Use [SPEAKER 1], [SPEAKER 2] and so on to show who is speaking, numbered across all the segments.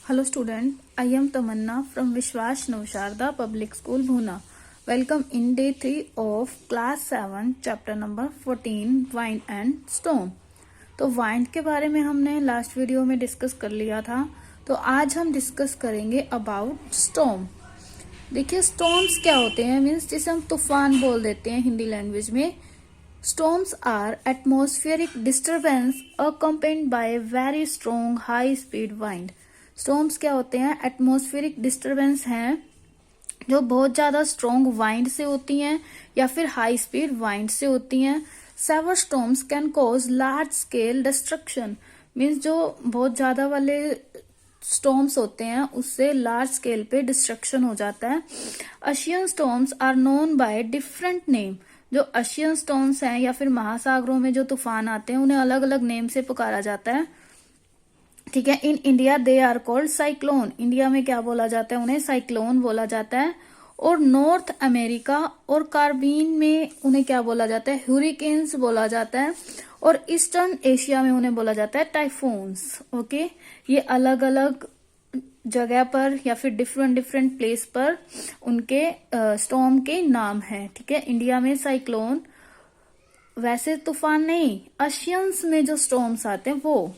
[SPEAKER 1] Hello student, I am Tamanna from Vishwas Navsharda Public School Bhuna. Welcome in day 3 of class 7 chapter number 14 wind and storm. तो wind के बारे में हमने last video में discuss कर लिया था, तो आज हम डिस्कस करेंगे अबाउट storm. देखिए storms क्या होते हैं, मीन्स जिसे हम तूफान बोल देते हैं हिंदी लैंग्वेज में. Storms are atmospheric disturbance accompanied by a very strong high speed wind. Storms क्या होते हैं? एटमॉस्फेरिक डिस्टरबेंस हैं जो बहुत ज्यादा स्ट्रॉन्ग वाइंड से होती हैं या फिर हाई स्पीड वाइंड से होती हैं. Severe storms can cause large scale destruction, means जो बहुत ज्यादा वाले स्टॉर्म्स होते हैं उससे लार्ज स्केल पे डिस्ट्रक्शन हो जाता है. Ocean storms are known by different name. जो ओशियन स्टॉर्म्स हैं या फिर महासागरों में जो तूफान आते हैं उन्हें अलग अलग नेम से पुकारा जाता है. ठीक है. In India they are called cyclone. India में क्या बोला जाता है? उन्हें साइक्लोन बोला जाता है. और नॉर्थ अमेरिका और कार्बीन में उन्हें क्या बोला जाता है? हुरिकेन्स बोला जाता है. और ईस्टर्न एशिया में उन्हें बोला जाता है टाइफून्स. ओके, ये अलग अलग जगह पर या फिर डिफरेंट डिफरेंट प्लेस पर उनके स्टॉर्म के नाम है. ठीक है. इंडिया में साइक्लोन, वैसे तूफान नहीं, ओशियंस में जो स्टॉर्म्स आते हैं वो.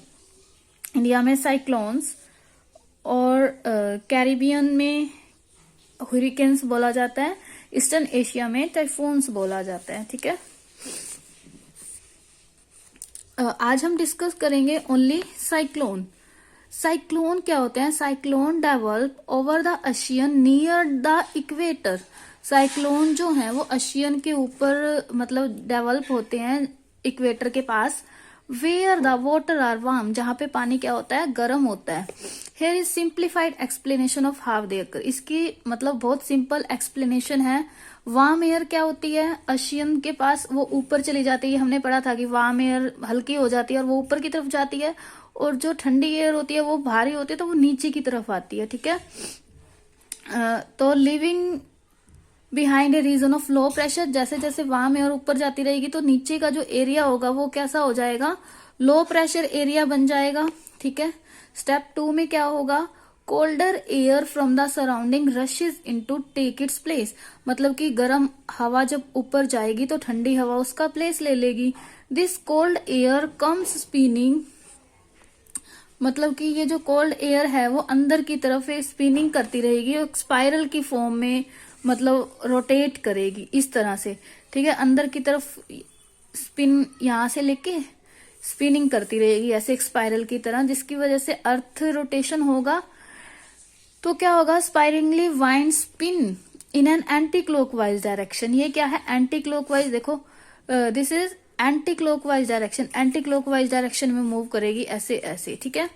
[SPEAKER 1] इंडिया में साइक्लोन्स और कैरिबियन में हुरिकेन्स बोला जाता है. ईस्टर्न एशिया में टाइफून्स बोला जाता है. ठीक है. आज हम डिस्कस करेंगे ओनली साइक्लोन. साइक्लोन क्या होते हैं? Cyclone develop over the ocean near the equator. Cyclone जो है वो ओशियन के ऊपर मतलब डेवलप होते हैं इक्वेटर के पास. Where the water are warm, जहां पे पानी क्या होता है? गर्म होता है. Here is simplified explanation of how they occur. इसकी मतलब बहुत सिंपल एक्सप्लेनेशन है. वार्म एयर क्या होती है? ओशियन के पास वो ऊपर चली जाती है. हमने पढ़ा था कि वार्म एयर हल्की हो जाती है और वो ऊपर की तरफ जाती है, और जो ठंडी एयर होती है वो भारी होती है तो वो नीचे की तरफ आती है. ठीक है. तो living behind a region of low pressure, जैसे जैसे वार्म एयर ऊपर जाती रहेगी तो नीचे का जो एरिया होगा वो कैसा हो जाएगा? लो प्रेशर एरिया बन जाएगा. ठीक है. स्टेप 2 में क्या होगा? Colder air from the surrounding rushes into take its place. मतलब कि गर्म हवा जब ऊपर जाएगी तो ठंडी हवा उसका प्लेस ले लेगी. This cold air comes spinning, मतलब कि ये जो कोल्ड एयर है वो अंदर की तरफ स्पिनिंग करती रहेगी, स्पाइरल की फॉर्म में मतलब रोटेट करेगी इस तरह से. ठीक है. अंदर की तरफ स्पिन यहां से लेके स्पिनिंग करती रहेगी ऐसे एक स्पाइरल की तरह, जिसकी वजह से अर्थ रोटेशन होगा. तो क्या होगा? Spiralingly wind spin in an anticlockwise direction. ये क्या है? Anticlockwise. देखो, this is anticlockwise direction. Anticlockwise direction में मूव करेगी ऐसे ऐसे. ठीक है.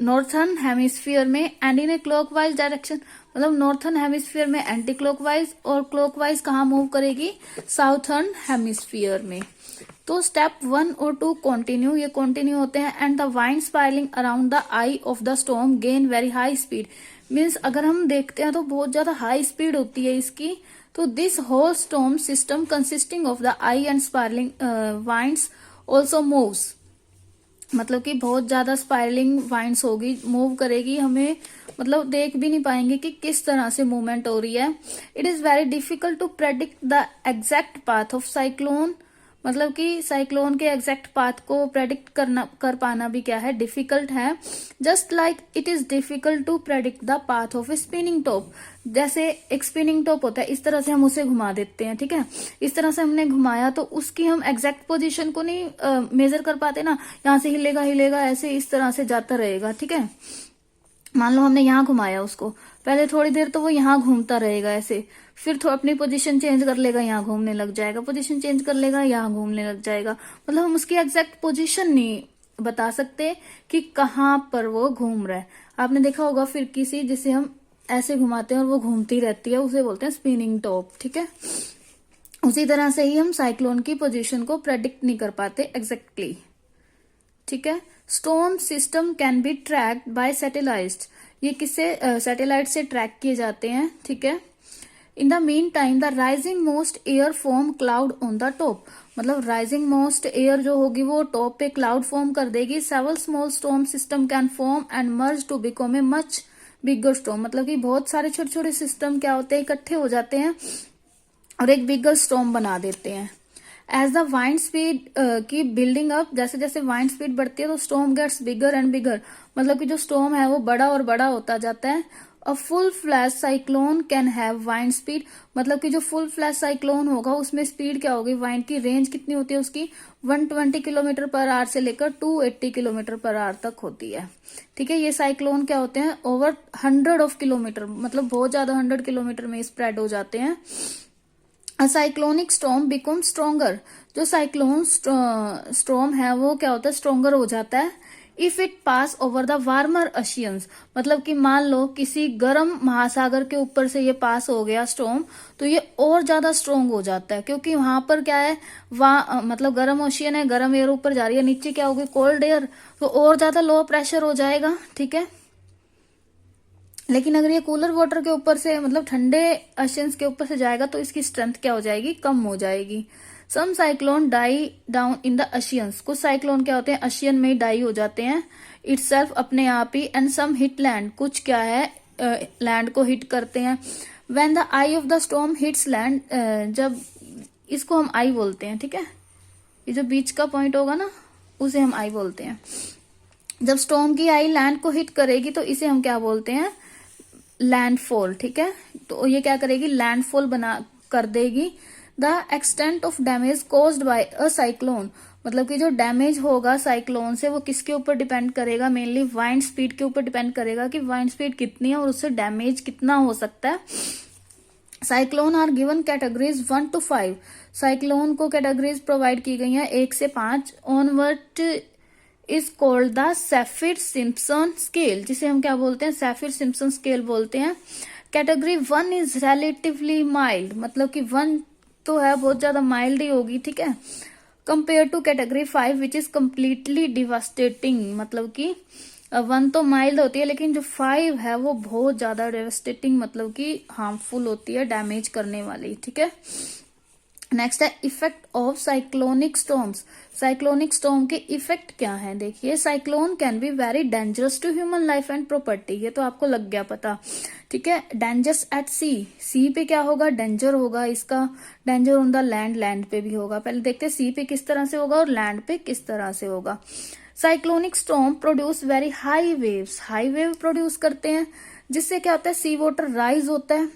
[SPEAKER 1] नॉर्थर्न हेमिस्फीयर में and in a clockwise direction, मतलब नॉर्थर्न हेमिस्फीयर में एंटी क्लॉकवाइज, और क्लॉकवाइज कहाँ मूव करेगी? साउथर्न हेमिस्फीयर में. तो स्टेप 1 और 2 कंटिन्यू, ये कंटिन्यू होते हैं. And the wind spiralling around the I of the storm gain very high speed. Means अगर हम देखते हैं तो बहुत ज्यादा हाई स्पीड होती है इसकी. तो this whole storm system consisting of the eye and spiralling winds also moves. मतलब कि बहुत ज्यादा स्पाइरलिंग वाइंड्स होगी, मूव करेगी, हमें मतलब देख भी नहीं पाएंगे कि किस तरह से मूवमेंट हो रही है. It is very difficult to predict the exact path of cyclone. मतलब कि साइक्लोन के एग्जैक्ट पाथ को प्रेडिक्ट कर पाना भी क्या है? डिफिकल्ट है. Just like it is difficult to predict the path of a spinning top. जैसे एक स्पिनिंग टॉप होता है, इस तरह से हम उसे घुमा देते हैं. ठीक है. इस तरह से हमने घुमाया तो उसकी हम एग्जैक्ट पोजीशन को नहीं मेजर कर पाते ना. यहाँ से हिलेगा हिलेगा ऐसे इस तरह से जाता रहेगा. ठीक है. मान लो हमने यहाँ घुमाया उसको, पहले थोड़ी देर तो वो यहाँ घूमता रहेगा ऐसे, फिर अपनी पोजीशन चेंज कर लेगा, यहाँ घूमने लग जाएगा, पोजीशन चेंज कर लेगा, यहाँ घूमने लग जाएगा. मतलब हम उसकी एग्जैक्ट पोजीशन नहीं बता सकते कि कहाँ पर वो घूम रहा है. आपने देखा होगा फिर किसी जिसे हम ऐसे घुमाते हैं और वो घूमती रहती है, उसे बोलते हैं स्पिनिंग टॉप. ठीक है. उसी तरह से ही हम साइक्लोन की पोजीशन को प्रेडिक्ट नहीं कर पाते एग्जैक्टली. ठीक है. Storm system can be tracked by satellite. ये किससे? सैटेलाइट से ट्रैक किए जाते हैं. ठीक है. In the mean time the rising moist air form cloud on the top, मतलब राइजिंग मोस्ट एयर जो होगी वो टॉप पे क्लाउड फॉर्म कर देगी. Several small storm system can form and merge to become a much bigger storm, मतलब कि बहुत सारे छोटे छोटे सिस्टम क्या होते हैं, इकट्ठे हो जाते हैं और एक बिगर स्टॉर्म बना देते हैं. एज द वाइंड स्पीड की बिल्डिंग अप, जैसे जैसे वाइंड स्पीड बढ़ती है तो storm gets bigger and bigger, मतलब कि जो स्टॉर्म है वो बड़ा और बड़ा होता जाता है. A full flash cyclone can have wind speed, मतलब कि जो फुल फ्लैश साइक्लोन होगा उसमें स्पीड क्या होगी, वाइंड की रेंज कितनी होती है उसकी 120 किलोमीटर पर आवर से लेकर 280 किलोमीटर पर आवर तक होती है. ठीक है, ये साइक्लोन क्या होते हैं, ओवर 100 ऑफ किलोमीटर, मतलब बहुत ज्यादा 100 किलोमीटर में स्प्रेड हो जाते हैं. साइक्लोनिक स्टॉर्म बिकम स्ट्रोंगर, जो साइक्लोन स्टॉर्म है वो क्या होता है, स्ट्रोंगर हो जाता है. If it pass over the warmer oceans, मतलब कि मान लो किसी गर्म महासागर के ऊपर से ये पास हो गया स्टॉर्म, तो ये और ज्यादा स्ट्रोंग हो जाता है, क्योंकि वहां पर क्या है, वहां मतलब गर्म ओशियन है, गर्म एयर ऊपर जा रही है, नीचे क्या होगी, कोल्ड एयर, तो और ज्यादा लो प्रेशर हो जाएगा. ठीक है, लेकिन अगर ये कूलर वाटर के ऊपर से, मतलब ठंडे ओशियंस के ऊपर से जाएगा तो इसकी स्ट्रेंथ क्या हो जाएगी, कम हो जाएगी. Some cyclone die down in the oceans, कुछ साइक्लोन क्या होते हैं, ओशियन में ही डाई हो जाते हैं इटसेल्फ, अपने आप ही. एंड सम हिट लैंड, कुछ क्या है, लैंड को हिट करते हैं. When the I of the storm hits land, जब इसको हम आई बोलते हैं. ठीक है, ये जो बीच का पॉइंट होगा ना उसे हम आई बोलते हैं. जब स्टॉर्म की आई लैंड को हिट करेगी तो इसे हम क्या बोलते हैं, लैंडफॉल. ठीक है, तो ये क्या करेगी, लैंडफॉल बना कर देगी. The extent of damage caused by a cyclone, मतलब कि जो डैमेज होगा साइक्लोन से वो किसके ऊपर डिपेंड करेगा, मेनली वाइंड स्पीड के ऊपर डिपेंड करेगा कि वाइंड स्पीड कितनी है और उससे डैमेज कितना हो सकता है. Cyclone are given categories 1 to 5, cyclone को कैटेगरीज प्रोवाइड की गई हैं 1 से 5. Onward is called the Saffir Simpson scale, जिसे हम क्या बोलते हैं, सैफिर सिम्पसन स्केल बोलते हैं. कैटेगरी 1 इज रिलेटिवली माइल्ड, मतलब कि 1 तो है बहुत ज्यादा माइल्ड ही होगी. ठीक है, compare to category 5 which is completely devastating, मतलब कि 1 तो माइल्ड होती है लेकिन जो 5 है वो बहुत ज्यादा डेवास्टेटिंग, मतलब कि हार्मफुल होती है, डैमेज करने वाली. ठीक है, नेक्स्ट है effect of cyclonic storms. Cyclonic storm के इफेक्ट क्या है, देखिए. Cyclone can be very dangerous to human life and property, ये तो आपको लग गया पता. ठीक है, डेंजरस एट सी, सी पे क्या होगा, डेंजर होगा इसका. Danger on the land, land पे भी होगा. पहले देखते हैं सी पे किस तरह से होगा और लैंड पे किस तरह से होगा. Cyclonic storm produce very high waves, high wave produce करते हैं, जिससे क्या होता है, सी वाटर राइज होता है.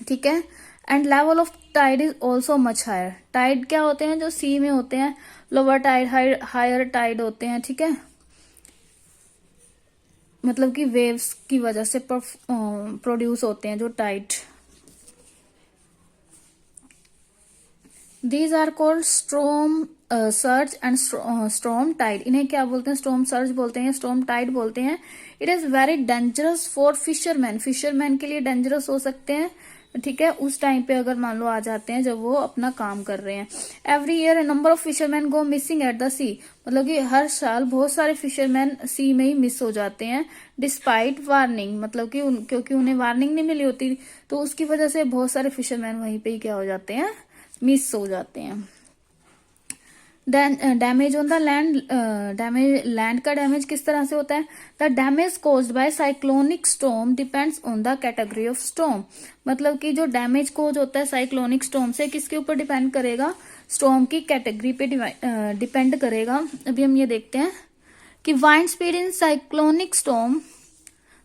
[SPEAKER 1] ठीक है, and level of tide is also much higher. Tide क्या होते हैं, जो सी में होते हैं, लोअर टाइड हायर टाइड होते हैं. ठीक है, मतलब कि वेव्स की वजह से प्रोड्यूस होते हैं जो tide. These are called storm surge and storm tide. इन्हें क्या बोलते हैं, स्टॉर्म सर्ज बोलते हैं, स्टॉर्म टाइड बोलते हैं. It is very dangerous for fisherman, fisherman के लिए डेंजरस हो सकते हैं. ठीक है, उस टाइम पे अगर मान लो आ जाते हैं जब वो अपना काम कर रहे हैं. Every year number of fisherman go missing at the sea, मतलब कि हर साल बहुत सारे फिशरमैन सी में ही मिस हो जाते हैं. डिस्पाइट वार्निंग, मतलब कि क्योंकि उन्हें वार्निंग नहीं मिली होती तो उसकी वजह से बहुत सारे फिशरमैन वहीं पे ही क्या हो जाते हैं, मिस हो जाते हैं. Damage on the land, damage land का डैमेज किस तरह से होता है. The damage caused by cyclonic storm depends on the category of storm, मतलब कि जो डैमेज कोज होता है साइक्लोनिक स्टॉर्म से किसके ऊपर डिपेंड करेगा, स्टॉर्म की कैटेगरी पे डिपेंड करेगा. अभी हम ये देखते हैं कि wind speed in cyclonic storm,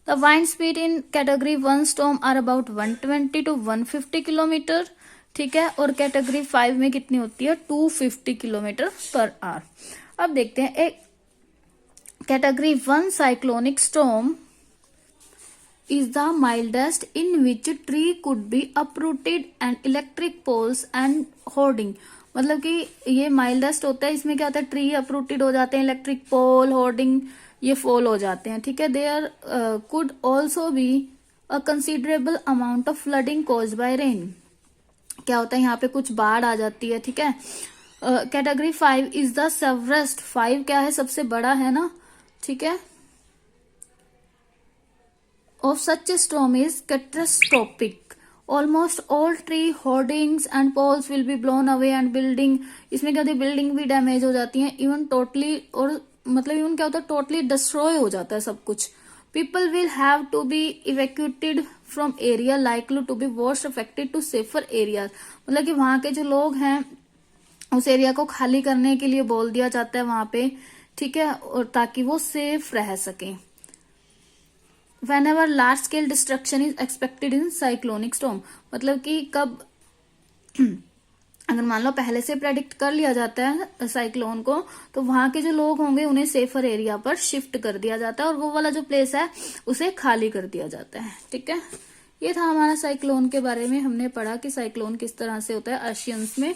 [SPEAKER 1] the wind speed in category 1 storm are about 120 to 150 kilometre. ठीक है, और कैटेगरी 5 में कितनी होती है, 250 किलोमीटर पर आवर. अब देखते हैं एक category 1 cyclonic storm is the mildest in which tree could be uprooted and electric poles and hoarding, मतलब कि ये माइल्डेस्ट होता है, इसमें क्या होता है, ट्री अपरूटेड हो जाते हैं, इलेक्ट्रिक पोल होर्डिंग ये फॉल हो जाते हैं. ठीक है, there could also be a considerable amount of flooding caused by rain, क्या होता है यहाँ पे कुछ बाढ़ आ जाती है. ठीक है, कैटेगरी 5 इज द सेवरेस्ट, 5 क्या है, सबसे बड़ा है ना. ठीक है, of such storm is catastrophic, almost all tree hoardings and poles will be blown away and building, इसमें क्या होती है, बिल्डिंग भी डैमेज हो जाती है, इवन टोटली, और मतलब इवन क्या होता है, टोटली डिस्ट्रॉय हो जाता है सब कुछ. People will have to be evacuated from area likely to be worst affected to safer areas, मतलब कि वहां के जो लोग हैं उस एरिया को खाली करने के लिए बोल दिया जाता है वहां पे, ठीक है, और ताकि वो सेफ रह सके. Whenever large scale destruction is expected in cyclonic storm, मतलब कि कब अगर मान लो पहले से प्रेडिक्ट कर लिया जाता है साइक्लोन को, तो वहां के जो लोग होंगे उन्हें सेफर एरिया पर शिफ्ट कर दिया जाता है और वो वाला जो प्लेस है उसे खाली कर दिया जाता है. ठीक है, ये था हमारा साइक्लोन के बारे में. हमने पढ़ा कि साइक्लोन किस तरह से होता है ओशियंस में,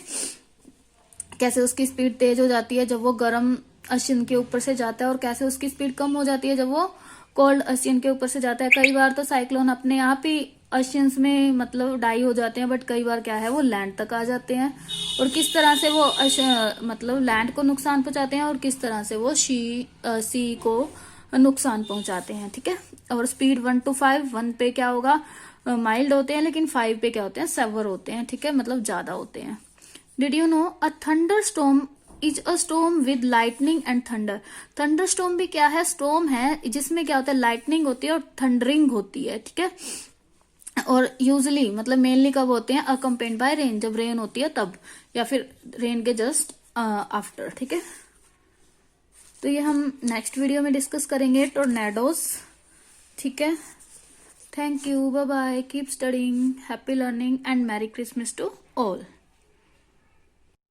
[SPEAKER 1] कैसे उसकी स्पीड तेज हो जाती है जब वो गर्म ओशियन के ऊपर से जाता है और कैसे उसकी स्पीड कम हो जाती है जब वो कोल्ड ओशियन के ऊपर से जाता है. कई बार तो साइक्लोन अपने आप ही ओशियंस में मतलब डाई हो जाते हैं, बट कई बार क्या है वो लैंड तक आ जाते हैं, और किस तरह से वो मतलब लैंड को नुकसान पहुंचाते हैं और किस तरह से वो सी को नुकसान पहुंचाते हैं. ठीक है, और स्पीड 1 to 5, 1 पे क्या होगा, माइल्ड होते हैं, लेकिन 5 पे क्या होते हैं, सेवर होते हैं. ठीक है, मतलब ज्यादा होते हैं. Did you know a thunder storm is a storm with lightning and thunder. Thunder storm भी क्या है, स्टॉर्म है जिसमें क्या होता है, लाइटनिंग होती है और थंडरिंग होती है. ठीक है, और यूजली मतलब मेनली कब होते हैं, अकम्पेन्ड बाय रेन, जब रेन होती है तब, या फिर रेन के जस्ट आफ्टर. ठीक है, तो ये हम नेक्स्ट वीडियो में डिस्कस करेंगे टोर्नेडोज. ठीक है, thank you, bye bye, keep studying, happy learning and merry Christmas to all.